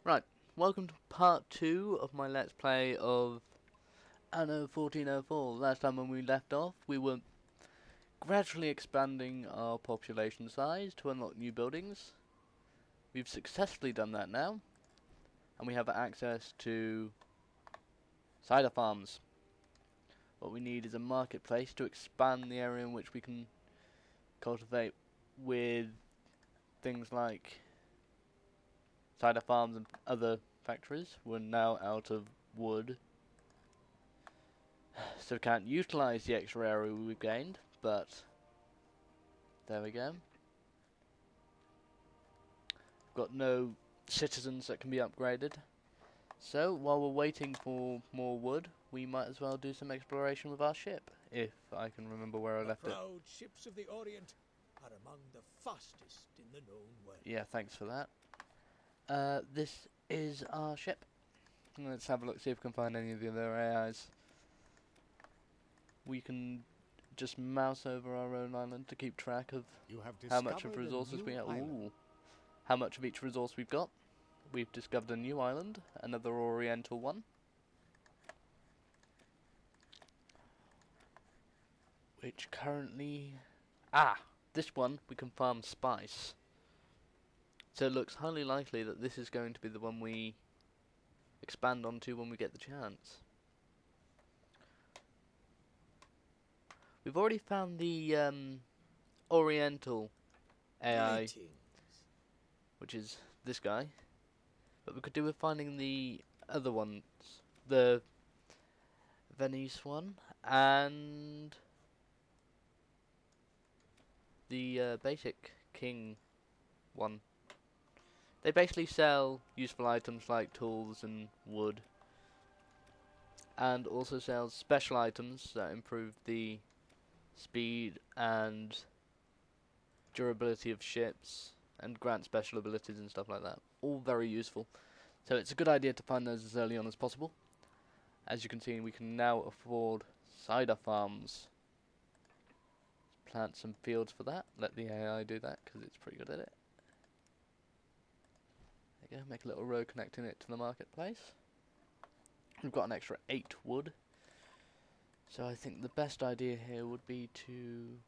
Right, welcome to part 2 of my Let's Play of Anno 1404. Last time when we left off, we were gradually expanding our population size to unlock new buildings. We've successfully done that now, and we have access to cider farms. What we need is a marketplace to expand the area in which we can cultivate with things like cider farms and other factories. We're now out of wood, so we can't utilise the extra area we've gained, but there we go. We've got no citizens that can be upgraded, so while we're waiting for more wood, we might as well do some exploration with our ship, if I can remember where I left it. The proud ships of the Orient are among the fastest in the known world. Yeah, thanks for that. This is our ship. Let's have a look, see if we can find any of the other AIs. We can just mouse over our own island to keep track of how much of resources we have. Ooh, how much of each resource we've got. We've discovered a new island, another Oriental one, which currently... this one we can farm spice. So it looks highly likely that this is going to be the one we expand onto when we get the chance. We've already found the Oriental AI, Greetings. which is this guy. But we could do with finding the other ones, the Venice one and the basic king one. They basically sell useful items like tools and wood, and also sells special items that improve the speed and durability of ships and grant special abilities and stuff like that. All very useful. So it's a good idea to find those as early on as possible. As you can see, we can now afford cider farms. Plant some fields for that. Let the AI do that because it's pretty good at it. There you go, make a little road connecting it to the marketplace. We've got an extra 8 wood. So I think the best idea here would be to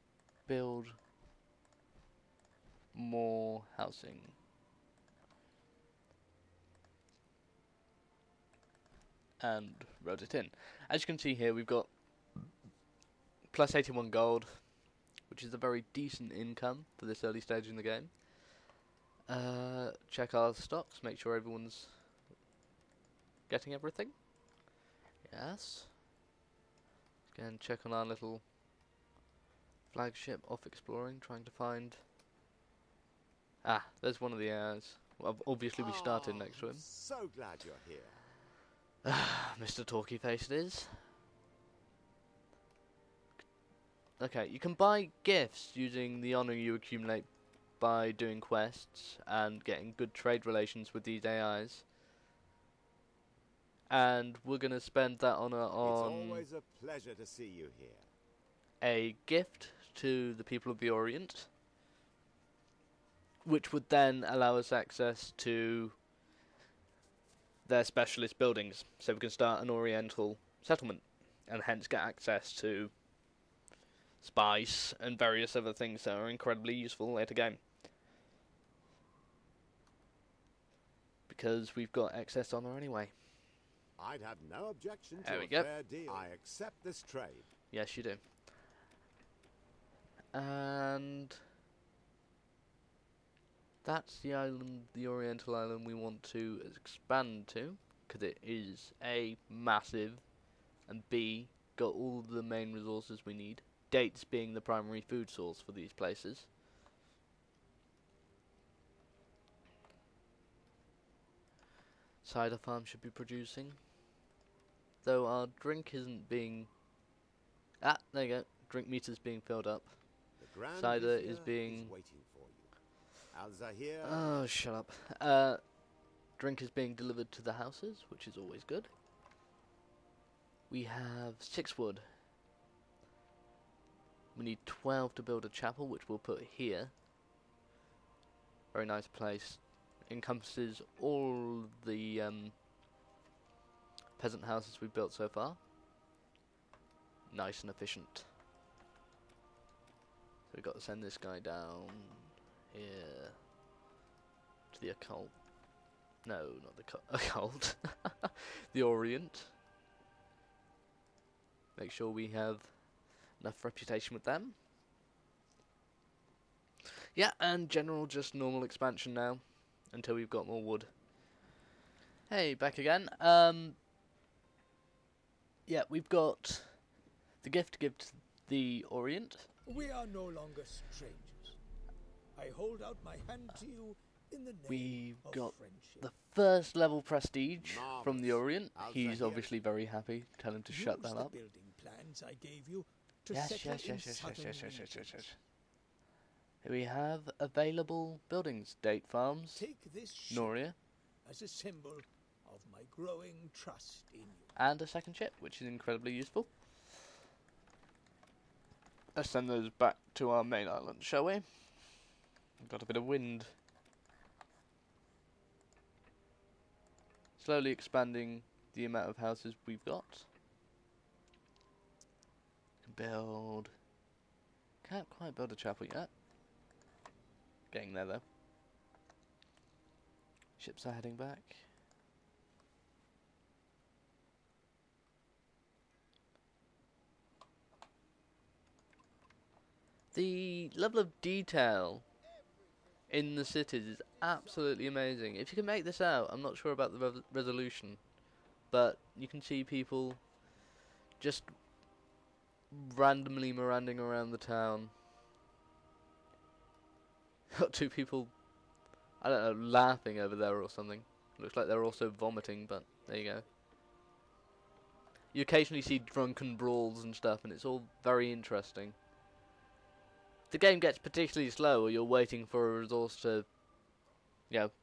build more housing. And road it in. As you can see here, we've got plus 81 gold, which is a very decent income for this early stage in the game. Check our stocks, make sure everyone's getting everything. Yes. Again, check on our little flagship off exploring, trying to find... there's one of the AIs. Well, obviously we started next to him. So glad you're here. Mr. Talky Face it is. Okay, you can buy gifts using the honor you accumulate by doing quests and getting good trade relations with these AIs. And we're going to spend that honor on... It's always a pleasure to see you here. A gift to the people of the Orient, which would then allow us access to their specialist buildings, so we can start an Oriental settlement, and hence get access to spice and various other things that are incredibly useful later game. Because we've got excess honor anyway. I'd have no objection There to we a go. fair deal. I accept this trade. Yes, you do. And that's the island, the Oriental island we want to expand to, because it is A, massive, and B, got all of the main resources we need. Dates being the primary food source for these places. Cider farm should be producing. Though our drink isn't being... there you go. Drink meter's being filled up. The Grand Cider Vizier is being... waiting for you. Al-Zahir. Oh, shut up. Drink is being delivered to the houses, which is always good. We have 6 wood. We need 12 to build a chapel, which we'll put here. Very nice place encompasses all the peasant houses we've built so far. Nice and efficient. So we've got to send this guy down here to the occult. No, not the occult. The Orient. Make sure we have enough reputation with them. Yeah, and general just normal expansion now until we've got more wood. Hey, back again. Yeah, we've got the gift to give to the Orient. We are no longer strangers. I hold out my hand to you in the name We've of got friendship. the first level prestige from the Marvellous. Orient. How's He's that obviously very happy. Tell him to shut Use that the up. building plans I gave you to Yes, settle yes, in yes, yes, yes, southern yes, yes, yes, yes, regions. yes. Here we have available buildings. Date farms, Take this ship Noria, as a symbol of my growing trust in you. and a second ship, which is incredibly useful. Let's send those back to our main island, shall we? We've got a bit of wind. Slowly expanding the amount of houses we've got. Can build... Can't quite build a chapel yet. Getting there though. Ships are heading back. The level of detail in the cities is absolutely amazing. If you can make this out, I'm not sure about the resolution, but you can see people just randomly miranding around the town. Got two people, I don't know, laughing over there or something. Looks like they're also vomiting, but there you go. You occasionally see drunken brawls and stuff, and it's all very interesting. If the game gets particularly slow, or you're waiting for a resource to,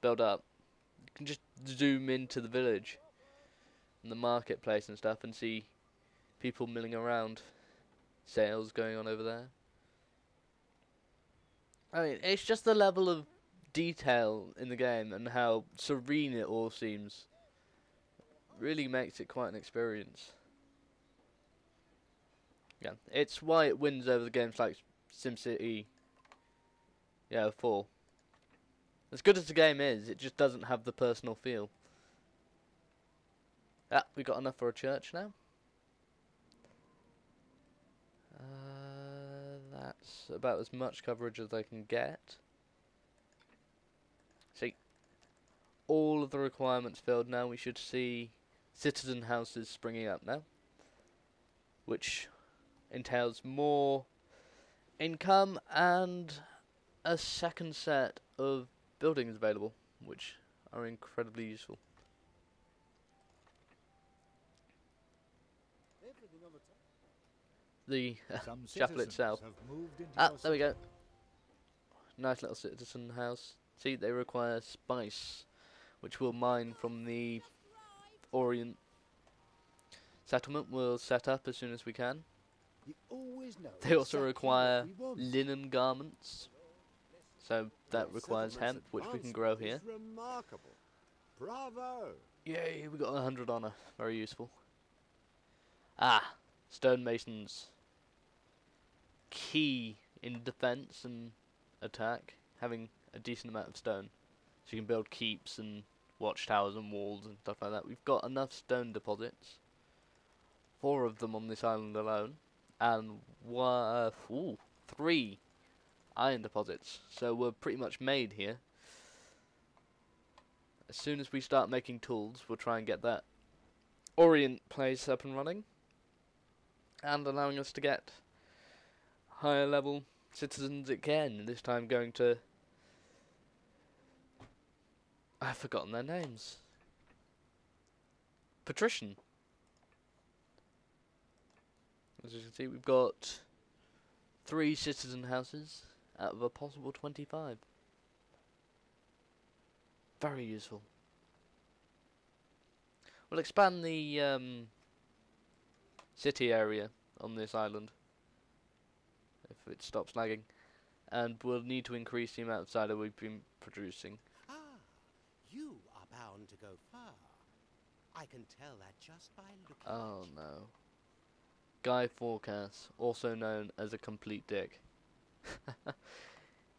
build up, you can just zoom into the village and the marketplace and stuff, and see people milling around, sales going on over there. I mean, it's just the level of detail in the game and how serene it all seems. Really makes it quite an experience. Yeah, it's why it wins over the games like SimCity 4. As good as the game is, it just doesn't have the personal feel. Ah, we got enough for a church now. That's about as much coverage as I can get. See, all of the requirements filled now. We should see citizen houses springing up now, which entails more income and a second set of buildings available, which are incredibly useful. The chapel itself. There we go. Nice little citizen house. See, they require spice, which we'll mine from the Orient settlement. We'll set up as soon as we can. They also require linen garments, so that requires hemp, which we can grow here. Remarkable. Bravo. Yay, we got 100 honor. Very useful. Ah, stonemasons. Key in defense and attack, having a decent amount of stone. So you can build keeps and watchtowers and walls and stuff like that. We've got enough stone deposits. 4 of them on this island alone. And 3 iron deposits. So we're pretty much made here. As soon as we start making tools, we'll try and get that Orient place up and running. And allowing us to get higher level citizens again. This time going to... I've forgotten their names. Patrician. As you can see, we've got 3 citizen houses out of a possible 25. Very useful. We'll expand the city area on this island if it stops lagging, and we'll need to increase the amount of cider we've been producing. You are bound to go far. I can tell that just by looking Oh at you. no. Guy Forecast, also known as a complete dick.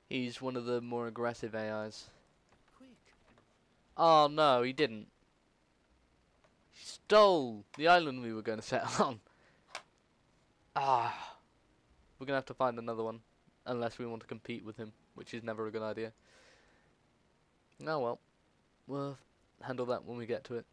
He's one of the more aggressive AIs. Quick, Oh no, he didn't. He stole the island we were going to settle on. Ah. We're going to have to find another one. Unless we want to compete with him, which is never a good idea. Oh well. We'll handle that when we get to it.